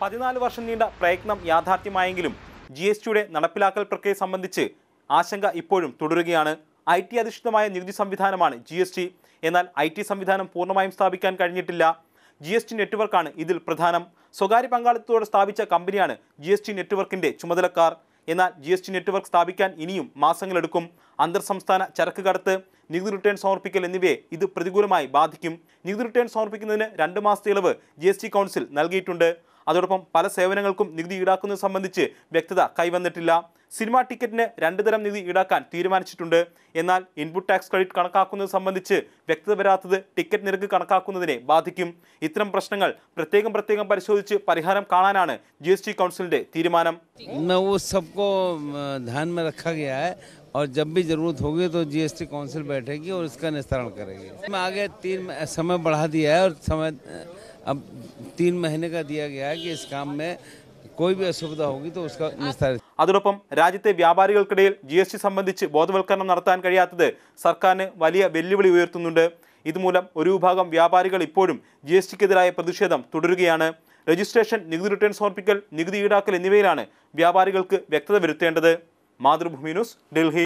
14 വർഷം നീണ്ട പ്രയത്നം യാഥാർത്ഥ്യമായെങ്കിലും GSTയുടെ നടപ്പിലാക്കൽ പ്രക്രിയ സംബന്ധിച്ച് ആശങ്ക ഇപ്പോഴും തുടരുകയാണ്. IT അധിഷ്ഠിതമായ നികുതി സംവിധാനമാണ് GST. എന്നാൽ IT സംവിധാനം പൂർണ്ണമായും സ്ഥാപിക്കാൻ കഴിഞ്ഞിട്ടില്ല. GST നെറ്റ്വർക്കാണ് ഇതിൽ പ്രധാനം. സ്വകാര്യ പങ്കാളിത്തത്തോടെ സ്ഥാപിച്ച കമ്പനിയാണ് GST നെറ്റ്വർക്കിന്റെ ചുമതലക്കാർ. എന്നാൽ GST നെറ്റ്വർക്ക് സ്ഥാപിക്കാൻ ഇനിയും മാസങ്ങളെടുക്കും. അന്തർ സംസ്ഥാന ചരക്ക് കടത്ത്, നികുതി റിട്ടേൺ സമർപ്പിക്കൽ എന്നിവയെ ഇത് പ്രതികൂലമായി ബാധിക്കും. നികുതി റിട്ടേൺ സമർപ്പിക്കുന്നതിന് 2 മാസത്തെ ഇളവ് GST കൗൺസിൽ നൽകിയിട്ടുണ്ട്. അതോടൊപ്പം പല സേവനങ്ങൾക്കും നികുതി ഈടാക്കുന്നത് സംബന്ധിച്ച് വ്യക്തത കൈവന്നിട്ടില്ല. സിനിമാ ടിക്കറ്റിന് 2 തരം നികുതി ഈടാക്കാൻ തീരുമാനിച്ചിട്ടുണ്ട്. എന്നാൽ ഇൻപുട്ട് ടാക്സ് ക്രെഡിറ്റ് കണക്കാക്കുന്നത് സംബന്ധിച്ച് വ്യക്തത വരാത്തത് ടിക്കറ്റ് നിരക്ക് കണക്കാക്കുന്നതിനെ ബാധിക്കും. ഇത്തരം പ്രശ്നങ്ങൾ പ്രത്യേകം പരിശോധിച്ച് പരിഹാരം കാണാനാണ് GST കൗൺസിലിന്റെ തീരുമാനം. और जब भी जरूरत होगी तो GST काउंसिल बैठेगी और इसका निस्तारण करेगी. आगे 3 समय बढ़ा दिया है और समय अब 3 महीने का दिया गया है कि इस काम में कोई भी असुविधा होगी तो उसका निस्तारण. അതോടൊപ്പം രാജ്യത്തെ വ്യാപാരികൾക്കിടയിൽ GST സംബന്ധിച്ച് ബോധവൽക്കരണം നടത്താൻ കഴിയാത്തത് സർക്കാരിന് വലിയ വെല്ലുവിളി ഉയർത്തുന്നുണ്ട്. ഇതുമൂലം ഒരു വിഭാഗം വ്യാപാരികൾ ഇപ്പോഴും GSTക്കെതിരായ പ്രതിഷേധം തുടരുകയാണ്. രജിസ്ട്രേഷൻ, നികുതി റിട്ടേൺ സമർപ്പിക്കൽ, നികുതി ഈടാക്കൽ എന്നിവയിലാണ് വ്യാപാരികൾക്ക് വ്യക്തത വരുത്തേണ്ടത്. മാതൃഭൂമി ന്യൂസ്, ഡൽഹി.